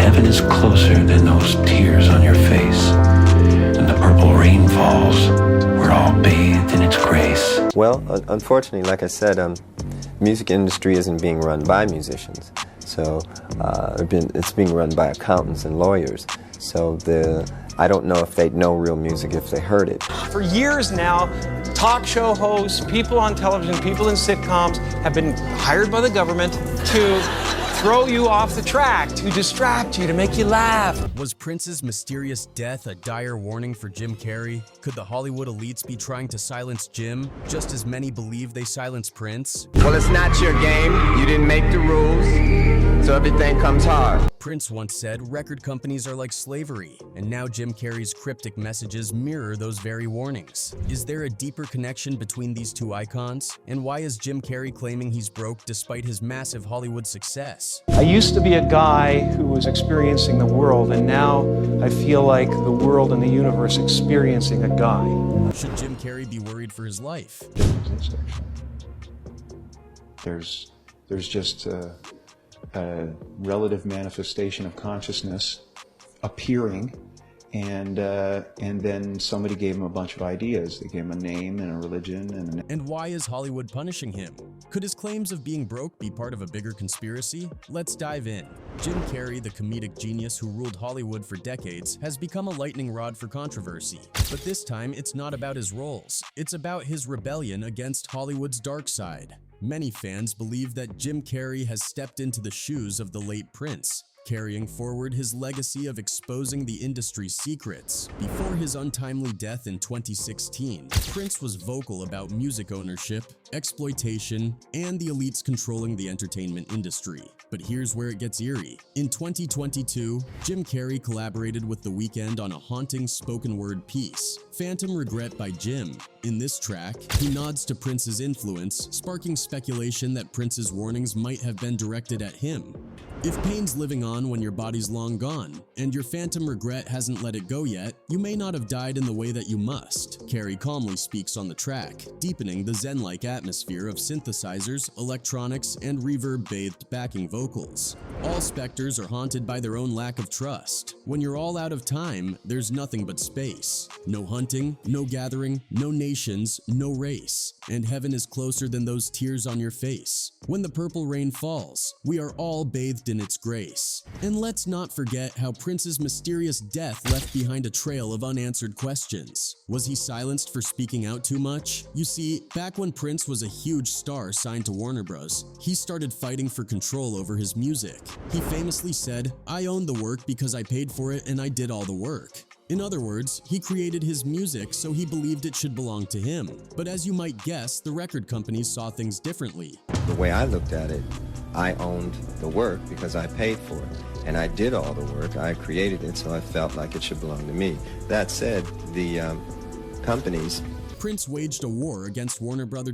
heaven is closer than those tears on your face. When the purple rain falls, we're all bathed in its grace. Well, unfortunately, like I said, music industry isn't being run by musicians. So it's being run by accountants and lawyers. So I don't know if they'd know real music if they heard it. For years now, talk show hosts, people on television, people in sitcoms have been hired by the government to throw you off the track, to distract you, to make you laugh. Was Prince's mysterious death a dire warning for Jim Carrey? Could the Hollywood elites be trying to silence Jim, just as many believe they silenced Prince? Well, it's not your game. You didn't make the rules, so everything comes hard. Prince once said record companies are like slavery, and now Jim Carrey's cryptic messages mirror those very warnings. Is there a deeper connection between these two icons? And why is Jim Carrey claiming he's broke despite his massive Hollywood success? I used to be a guy who was experiencing the world, and now I feel like the world and the universe experiencing a guy. Should Jim Carrey be worried for his life? There's just a relative manifestation of consciousness appearing, and then somebody gave him a bunch of ideas. They gave him a name and a religion And why is Hollywood punishing him? Could his claims of being broke be part of a bigger conspiracy? Let's dive in. Jim Carrey, the comedic genius who ruled Hollywood for decades, has become a lightning rod for controversy. But this time, it's not about his roles. It's about his rebellion against Hollywood's dark side. Many fans believe that Jim Carrey has stepped into the shoes of the late Prince, carrying forward his legacy of exposing the industry's secrets. Before his untimely death in 2016, Prince was vocal about music ownership, exploitation, and the elites controlling the entertainment industry. But here's where it gets eerie. In 2022, Jim Carrey collaborated with The Weeknd on a haunting spoken-word piece, Phantom Regret by Jim. In this track, he nods to Prince's influence, sparking speculation that Prince's warnings might have been directed at him. If pain's living on when your body's long gone, and your phantom regret hasn't let it go yet, you may not have died in the way that you must. Carrey calmly speaks on the track, deepening the zen-like atmosphere of synthesizers, electronics, and reverb-bathed backing vocals. All specters are haunted by their own lack of trust. When you're all out of time, there's nothing but space. No hunting, no gathering, no nations, no race. And heaven is closer than those tears on your face. When the purple rain falls, we are all bathed in its grace. And let's not forget how Prince's mysterious death left behind a trail of unanswered questions. Was he silenced for speaking out too much? You see, back when Prince was a huge star signed to Warner Bros., he started fighting for control over his music. He famously said, "I own the work because I paid for it and I did all the work." In other words, he created his music so he believed it should belong to him. But as you might guess, the record companies saw things differently. The way I looked at it, I owned the work because I paid for it. And I did all the work. I created it, so I felt like it should belong to me. That said, the companies... Prince waged a war against Warner Bros.,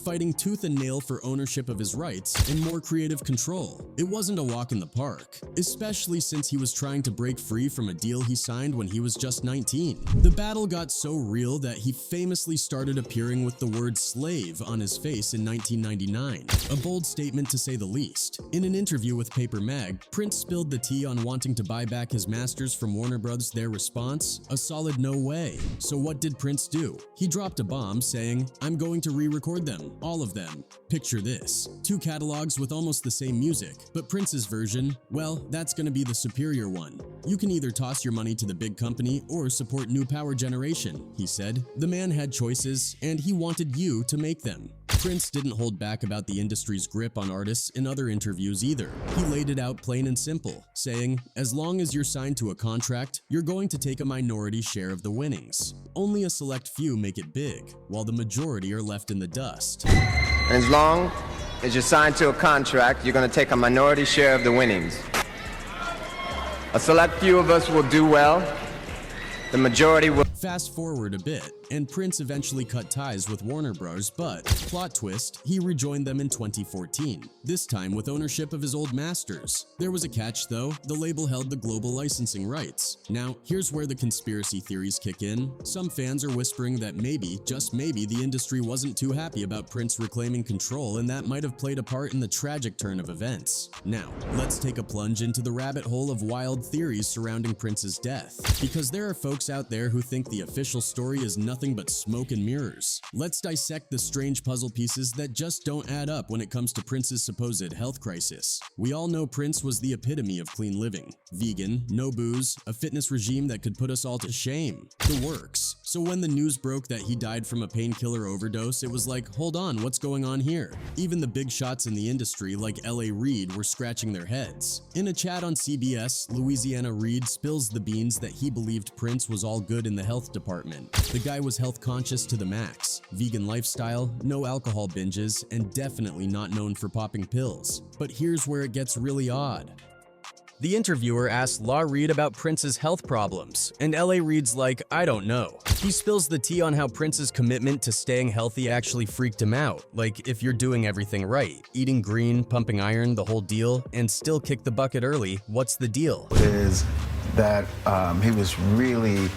fighting tooth and nail for ownership of his rights and more creative control. It wasn't a walk in the park, especially since he was trying to break free from a deal he signed when he was just 19. The battle got so real that he famously started appearing with the word slave on his face in 1999, a bold statement to say the least. In an interview with Paper Mag, Prince spilled the tea on wanting to buy back his masters from Warner Bros. Their response? A solid no way. So what did Prince do? He dropped a bomb saying, "I'm going to re-record them, all of them." Picture this, 2 catalogs with almost the same music, but Prince's version, well, that's gonna be the superior one. You can either toss your money to the big company or support new power generation, he said. The man had choices, and he wanted you to make them. Prince didn't hold back about the industry's grip on artists in other interviews either. He laid it out plain and simple, saying, "As long as you're signed to a contract, you're going to take a minority share of the winnings. Only a select few make it big, while the majority are left in the dust." And as long as you're signed to a contract, you're going to take a minority share of the winnings. A select few of us will do well. The majority will... Fast forward a bit, and Prince eventually cut ties with Warner Bros., but, plot twist, he rejoined them in 2014, this time with ownership of his old masters. There was a catch though, the label held the global licensing rights. Now, here's where the conspiracy theories kick in. Some fans are whispering that maybe, just maybe, the industry wasn't too happy about Prince reclaiming control, and that might have played a part in the tragic turn of events. Now, let's take a plunge into the rabbit hole of wild theories surrounding Prince's death, because there are folks out there who think the official story is nothing but smoke and mirrors. Let's dissect the strange puzzle pieces that just don't add up when it comes to Prince's supposed health crisis. We all know Prince was the epitome of clean living. Vegan, no booze, a fitness regime that could put us all to shame. The works. So when the news broke that he died from a painkiller overdose, it was like, hold on, what's going on here? Even the big shots in the industry, like L.A. Reid, were scratching their heads. In a chat on CBS, Louisiana Reid spills the beans that he believed Prince was all good in the health department. The guy was health conscious to the max, vegan lifestyle, no alcohol binges, and definitely not known for popping pills. But here's where it gets really odd. The interviewer asked Law Reid about Prince's health problems, and L.A. Reid's like, I don't know. He spills the tea on how Prince's commitment to staying healthy actually freaked him out, like if you're doing everything right, eating green, pumping iron, the whole deal, and still kick the bucket early, what's the deal? Is that he was really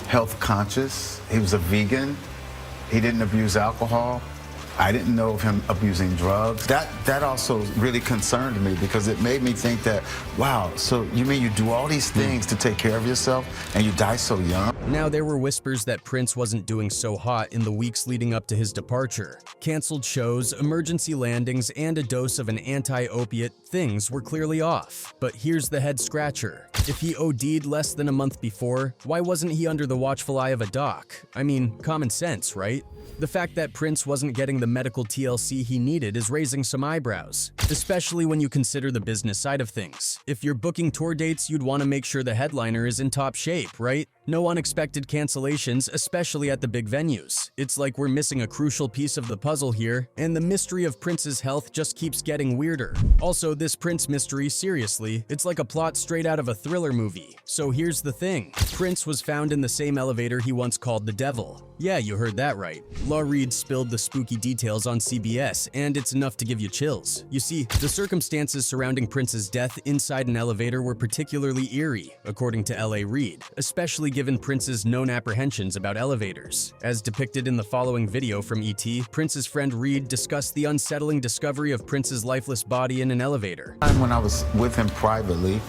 health conscious, he was a vegan, he didn't abuse alcohol. I didn't know of him abusing drugs. That also really concerned me because it made me think that, wow, so you mean you do all these things to take care of yourself and you die so young? Now there were whispers that Prince wasn't doing so hot in the weeks leading up to his departure. Canceled shows, emergency landings, and a dose of an anti-opiate, things were clearly off. But here's the head scratcher. If he OD'd less than a month before, why wasn't he under the watchful eye of a doc? I mean, common sense, right? The fact that Prince wasn't getting the medical TLC he needed is raising some eyebrows, especially when you consider the business side of things. If you're booking tour dates, you'd want to make sure the headliner is in top shape, right? No unexpected cancellations, especially at the big venues. It's like we're missing a crucial piece of the puzzle here, and the mystery of Prince's health just keeps getting weirder. Also, this Prince mystery, seriously, it's like a plot straight out of a thriller movie. So here's the thing. Prince was found in the same elevator he once called the devil. Yeah, you heard that right. Law Reid spilled the spooky details on CBS, and it's enough to give you chills. You see, the circumstances surrounding Prince's death inside an elevator were particularly eerie, according to L.A. Reid, especially given Prince's known apprehensions about elevators. As depicted in the following video from E.T., Prince's friend Reid discussed the unsettling discovery of Prince's lifeless body in an elevator. When I was with him privately,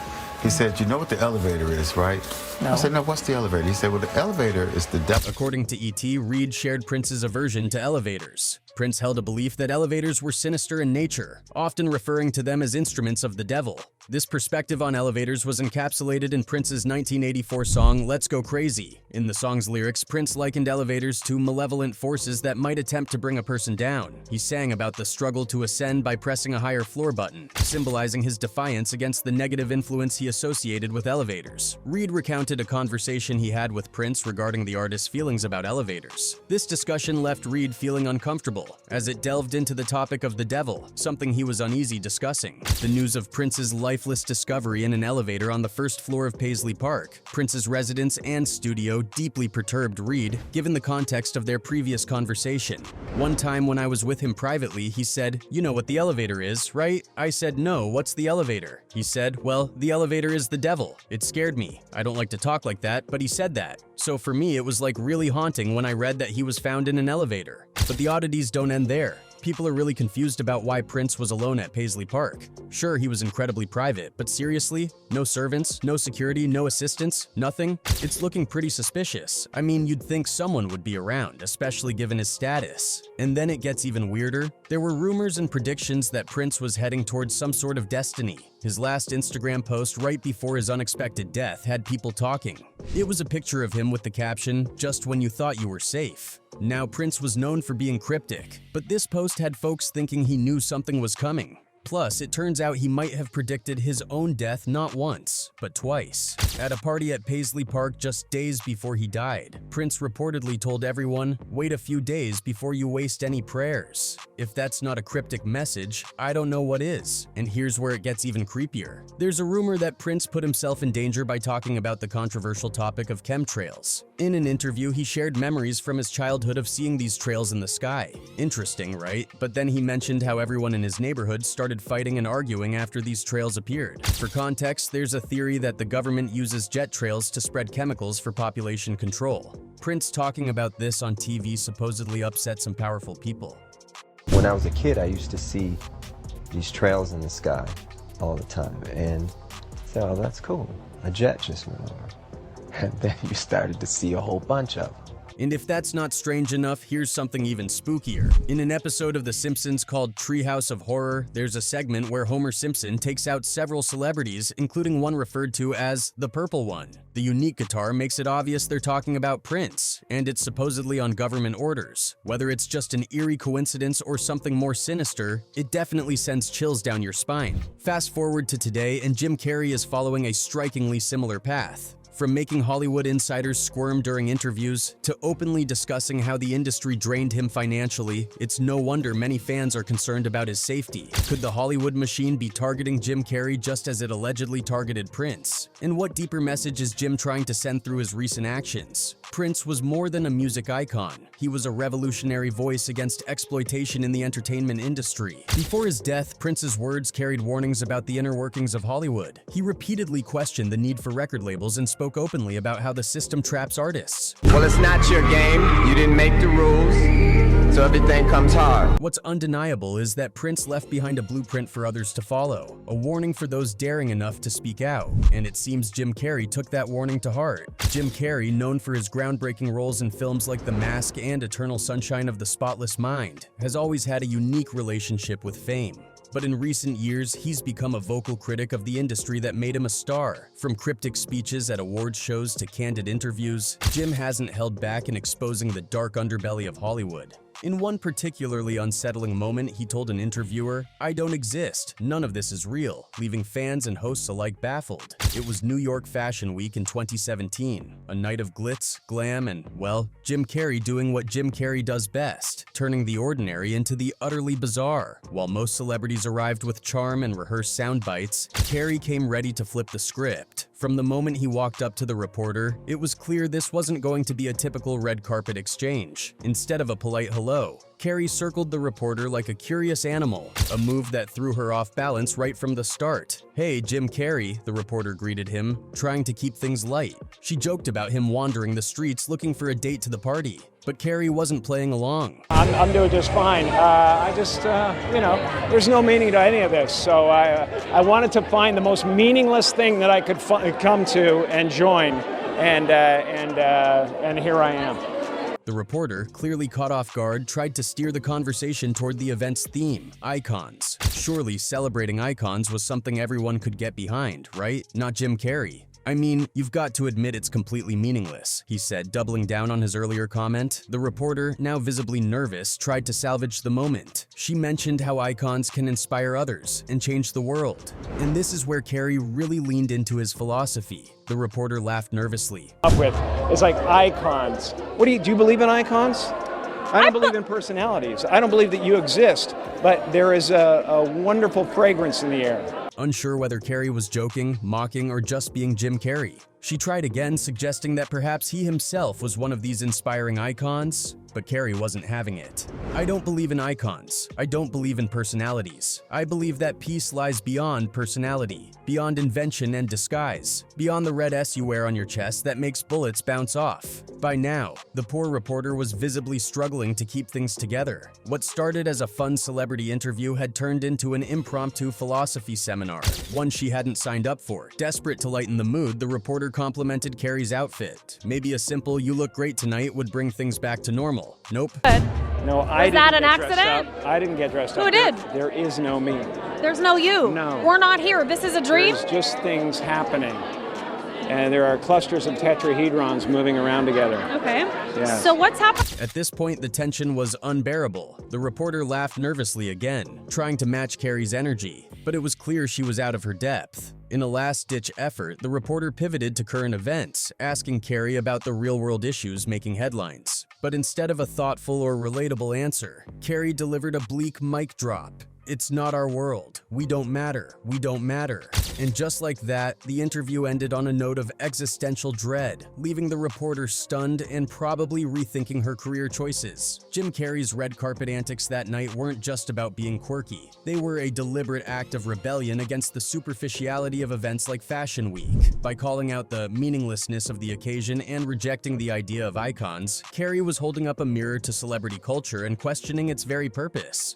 he said, you know what the elevator is, right? No. I said, no, what's the elevator? He said, well, the elevator is the devil. According to E.T., Reid shared Prince's aversion to elevators. Prince held a belief that elevators were sinister in nature, often referring to them as instruments of the devil. This perspective on elevators was encapsulated in Prince's 1984 song, Let's Go Crazy. In the song's lyrics, Prince likened elevators to malevolent forces that might attempt to bring a person down. He sang about the struggle to ascend by pressing a higher floor button, symbolizing his defiance against the negative influence he associated with elevators. Reid recounted a conversation he had with Prince regarding the artist's feelings about elevators. This discussion left Reid feeling uncomfortable, as it delved into the topic of the devil, something he was uneasy discussing. The news of Prince's lifeless discovery in an elevator on the first floor of Paisley Park, Prince's residence and studio, deeply perturbed Reid, given the context of their previous conversation. One time when I was with him privately, he said, "You know what the elevator is, right?" I said, "No, what's the elevator?" He said, "Well, the elevator is the devil." It scared me. I don't like to talk like that, but he said that. So for me, it was like really haunting when I read that he was found in an elevator. But the oddities don't end there. People are really confused about why Prince was alone at Paisley Park. Sure, he was incredibly private, but seriously? No servants, no security, no assistants, nothing? It's looking pretty suspicious. I mean, you'd think someone would be around, especially given his status. And then it gets even weirder. There were rumors and predictions that Prince was heading towards some sort of destiny. His last Instagram post right before his unexpected death had people talking. It was a picture of him with the caption, "Just when you thought you were safe." Now, Prince was known for being cryptic, but this post had folks thinking he knew something was coming. Plus, it turns out he might have predicted his own death not once, but twice. At a party at Paisley Park just days before he died, Prince reportedly told everyone, "Wait a few days before you waste any prayers." If that's not a cryptic message, I don't know what is. And here's where it gets even creepier. There's a rumor that Prince put himself in danger by talking about the controversial topic of chemtrails. In an interview, he shared memories from his childhood of seeing these trails in the sky. Interesting, right? But then he mentioned how everyone in his neighborhood started fighting and arguing after these trails appeared. For context, there's a theory that the government uses jet trails to spread chemicals for population control. Prince talking about this on TV supposedly upset some powerful people. When I was a kid, I used to see these trails in the sky all the time, and said, oh, that's cool. A jet just went over. And then you started to see a whole bunch of them. And if that's not strange enough, here's something even spookier. In an episode of The Simpsons called Treehouse of Horror, there's a segment where Homer Simpson takes out several celebrities, including one referred to as the Purple One. The unique guitar makes it obvious they're talking about Prince, and it's supposedly on government orders. Whether it's just an eerie coincidence or something more sinister, it definitely sends chills down your spine. Fast forward to today, and Jim Carrey is following a strikingly similar path. From making Hollywood insiders squirm during interviews to openly discussing how the industry drained him financially, it's no wonder many fans are concerned about his safety. Could the Hollywood machine be targeting Jim Carrey just as it allegedly targeted Prince? And what deeper message is Jim trying to send through his recent actions? Prince was more than a music icon. He was a revolutionary voice against exploitation in the entertainment industry. Before his death, Prince's words carried warnings about the inner workings of Hollywood. He repeatedly questioned the need for record labels and spoke openly about how the system traps artists. Well, it's not your game. You didn't make the rules, so everything comes hard. What's undeniable is that Prince left behind a blueprint for others to follow, a warning for those daring enough to speak out. And it seems Jim Carrey took that warning to heart. Jim Carrey, known for his groundbreaking roles in films like The Mask and Eternal Sunshine of the Spotless Mind, has always had a unique relationship with fame. But in recent years, he's become a vocal critic of the industry that made him a star. From cryptic speeches at awards shows to candid interviews, Jim hasn't held back in exposing the dark underbelly of Hollywood. In one particularly unsettling moment, he told an interviewer, "I don't exist. None of this is real," leaving fans and hosts alike baffled. It was New York Fashion Week in 2017, a night of glitz, glam, and, well, Jim Carrey doing what Jim Carrey does best, turning the ordinary into the utterly bizarre. While most celebrities arrived with charm and rehearsed sound bites, Carrey came ready to flip the script. From the moment he walked up to the reporter, it was clear this wasn't going to be a typical red carpet exchange. Instead of a polite hello, Carrey circled the reporter like a curious animal, a move that threw her off balance right from the start. "Hey, Jim Carrey," the reporter greeted him, trying to keep things light. She joked about him wandering the streets looking for a date to the party. But Carrey wasn't playing along. I'm doing just fine. There's no meaning to any of this. So I wanted to find the most meaningless thing that I could come to and join, and here I am. The reporter, clearly caught off guard, tried to steer the conversation toward the event's theme, icons. Surely celebrating icons was something everyone could get behind, right? Not Jim Carrey. "I mean, you've got to admit it's completely meaningless," he said, doubling down on his earlier comment. The reporter, now visibly nervous, tried to salvage the moment. She mentioned how icons can inspire others and change the world. And this is where Carrey really leaned into his philosophy. The reporter laughed nervously. It's like icons. Do you believe in icons? I don't believe in personalities. I don't believe that you exist, but there is a wonderful fragrance in the air. Unsure whether Carrey was joking, mocking, or just being Jim Carrey, she tried again, suggesting that perhaps he himself was one of these inspiring icons, but Carrey wasn't having it. "I don't believe in icons. I don't believe in personalities. I believe that peace lies beyond personality, beyond invention and disguise, beyond the red S you wear on your chest that makes bullets bounce off." By now, the poor reporter was visibly struggling to keep things together. What started as a fun celebrity interview had turned into an impromptu philosophy seminar, one she hadn't signed up for. Desperate to lighten the mood, the reporter complimented Carrey's outfit. Maybe a simple "you look great tonight" would bring things back to normal. Nope. No, I didn't. Was that get an dressed accident? up. I didn't get dressed up. Who did? There is no me. There's no you. No. We're not here. This is a dream? There's just things happening. And there are clusters of tetrahedrons moving around together. Okay. Yeah. So what's happening? At this point, the tension was unbearable. The reporter laughed nervously again, trying to match Carrey's energy, but it was clear she was out of her depth. In a last-ditch effort, the reporter pivoted to current events, asking Carrey about the real-world issues making headlines. But instead of a thoughtful or relatable answer, Carrey delivered a bleak mic drop. "It's not our world. We don't matter. We don't matter." And just like that, the interview ended on a note of existential dread, leaving the reporter stunned and probably rethinking her career choices. Jim Carrey's red carpet antics that night weren't just about being quirky. They were a deliberate act of rebellion against the superficiality of events like Fashion Week. By calling out the meaninglessness of the occasion and rejecting the idea of icons, Carrey was holding up a mirror to celebrity culture and questioning its very purpose.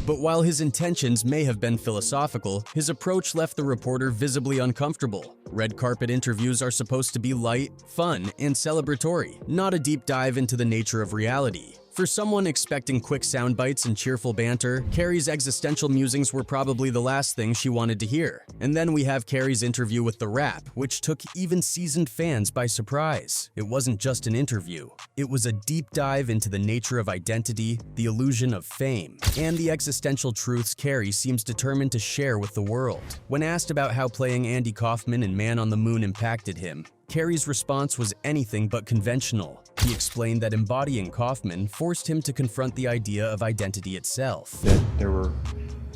But while his intentions may have been philosophical, his approach left the reporter visibly uncomfortable. Red carpet interviews are supposed to be light, fun, and celebratory, not a deep dive into the nature of reality. For someone expecting quick sound bites and cheerful banter, Carrey's existential musings were probably the last thing she wanted to hear. And then we have Carrey's interview with The Wrap, which took even seasoned fans by surprise. It wasn't just an interview. It was a deep dive into the nature of identity, the illusion of fame, and the existential truths Carrey seems determined to share with the world. When asked about how playing Andy Kaufman in Man on the Moon impacted him, Carrey's response was anything but conventional. He explained that embodying Kaufman forced him to confront the idea of identity itself. That there were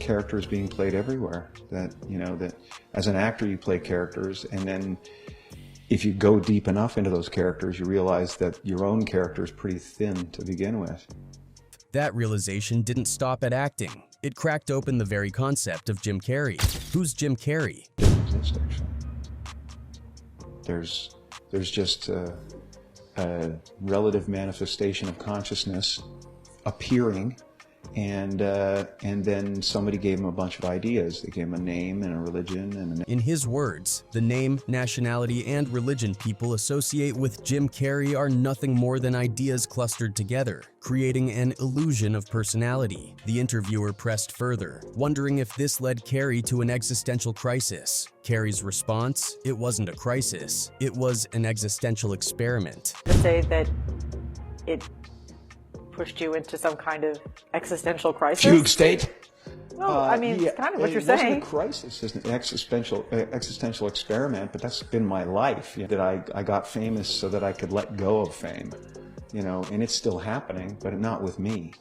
characters being played everywhere. That as an actor you play characters, and then if you go deep enough into those characters, you realize that your own character is pretty thin to begin with. That realization didn't stop at acting. It cracked open the very concept of Jim Carrey. Who's Jim Carrey? Doesn't exist, actually. There's just a relative manifestation of consciousness appearing, and then somebody gave him a bunch of ideas. They gave him a name and a religion and In his words, the name, nationality, and religion people associate with Jim Carrey are nothing more than ideas clustered together, creating an illusion of personality. The interviewer pressed further, wondering if this led Carrey to an existential crisis. Carrey's response: it wasn't a crisis, it was an existential experiment. To say that it pushed you into some kind of existential crisis? fugue state. Well, I mean, it's kind of what you're It saying. wasn't a crisis, it's an existential experiment, but that's been my life. That I got famous so that I could let go of fame, and it's still happening, but not with me.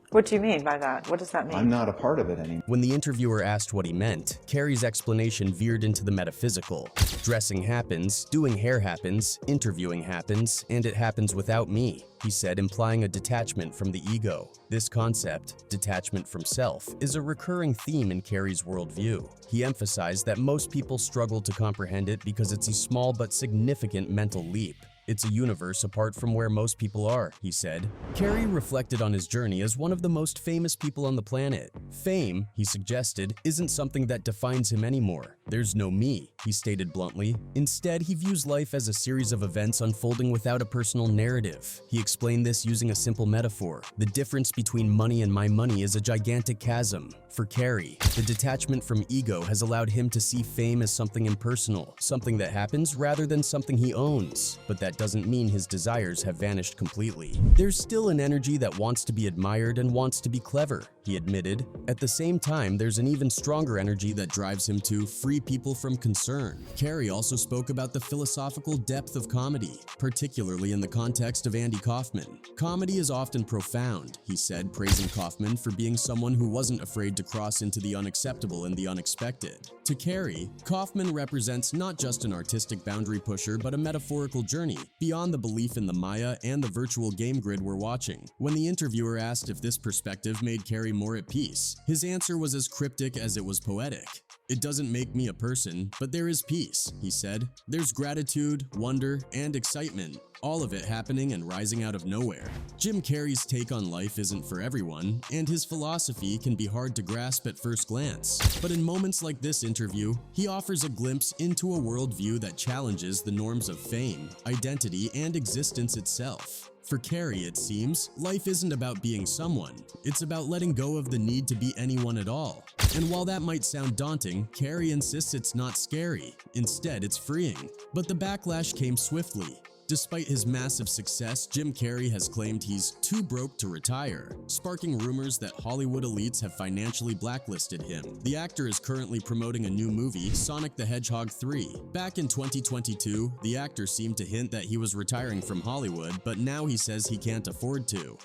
What do you mean by that? What does that mean? I'm not a part of it anymore. When the interviewer asked what he meant, Carrey's explanation veered into the metaphysical. Dressing happens, doing hair happens, interviewing happens, and it happens without me, he said, implying a detachment from the ego. This concept, detachment from self, is a recurring theme in Carrey's worldview. He emphasized that most people struggle to comprehend it because it's a small but significant mental leap. It's a universe apart from where most people are, he said. Carrey reflected on his journey as one of the most famous people on the planet. Fame, he suggested, isn't something that defines him anymore. There's no me, he stated bluntly. Instead, he views life as a series of events unfolding without a personal narrative. He explained this using a simple metaphor. The difference between money and my money is a gigantic chasm. For Carrey, the detachment from ego has allowed him to see fame as something impersonal, something that happens rather than something he owns. But that doesn't mean his desires have vanished completely. There's still an energy that wants to be admired and wants to be clever, he admitted. At the same time, there's an even stronger energy that drives him to free people from concern. Carrey also spoke about the philosophical depth of comedy, particularly in the context of Andy Kaufman. Comedy is often profound, he said, praising Kaufman for being someone who wasn't afraid to cross into the unacceptable and the unexpected. To Carrey, Kaufman represents not just an artistic boundary pusher, but a metaphorical journey beyond the belief in the Maya and the virtual game grid we're watching. When the interviewer asked if this perspective made Carrey more at peace, his answer was as cryptic as it was poetic. "It doesn't make me a person, but there is peace," he said. "There's gratitude, wonder, and excitement, all of it happening and rising out of nowhere." Jim Carrey's take on life isn't for everyone, and his philosophy can be hard to grasp at first glance. But in moments like this interview, he offers a glimpse into a worldview that challenges the norms of fame, identity, and existence itself. For Carrey, it seems, life isn't about being someone. It's about letting go of the need to be anyone at all. And while that might sound daunting, Carrey insists it's not scary. Instead, it's freeing. But the backlash came swiftly. Despite his massive success, Jim Carrey has claimed he's too broke to retire, sparking rumors that Hollywood elites have financially blacklisted him. The actor is currently promoting a new movie, Sonic the Hedgehog 3. Back in 2022, the actor seemed to hint that he was retiring from Hollywood, but now he says he can't afford to.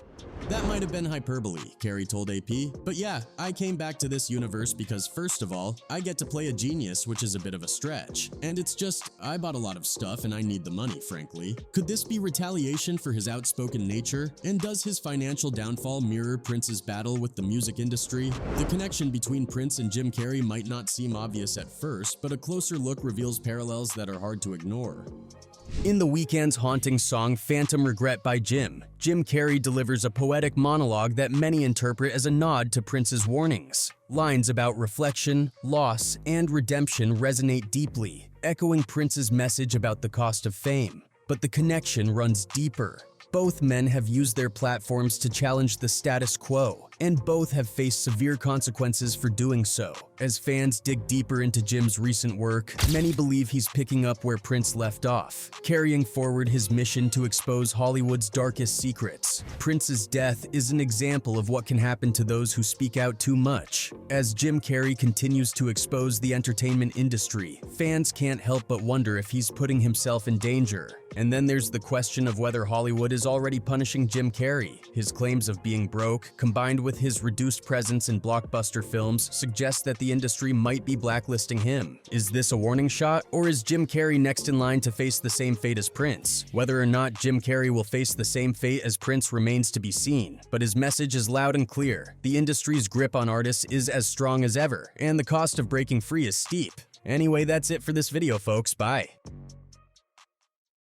That might have been hyperbole, Carrey told AP, but yeah, I came back to this universe because first of all, I get to play a genius, which is a bit of a stretch. And it's just, I bought a lot of stuff and I need the money, frankly. Could this be retaliation for his outspoken nature? And does his financial downfall mirror Prince's battle with the music industry? The connection between Prince and Jim Carrey might not seem obvious at first, but a closer look reveals parallels that are hard to ignore. In The Weeknd's haunting song Phantom Regret by Jim Carrey delivers a poetic monologue that many interpret as a nod to Prince's warnings. Lines about reflection, loss, and redemption resonate deeply, echoing Prince's message about the cost of fame. But the connection runs deeper. Both men have used their platforms to challenge the status quo, and both have faced severe consequences for doing so. As fans dig deeper into Jim's recent work, many believe he's picking up where Prince left off, carrying forward his mission to expose Hollywood's darkest secrets. Prince's death is an example of what can happen to those who speak out too much. As Jim Carrey continues to expose the entertainment industry, fans can't help but wonder if he's putting himself in danger. And then there's the question of whether Hollywood is already punishing Jim Carrey. His claims of being broke, combined with his reduced presence in blockbuster films, suggest that the industry might be blacklisting him. Is this a warning shot, or is Jim Carrey next in line to face the same fate as Prince? Whether or not Jim Carrey will face the same fate as Prince remains to be seen, but his message is loud and clear. The industry's grip on artists is as strong as ever, and the cost of breaking free is steep. Anyway, that's it for this video, folks. Bye.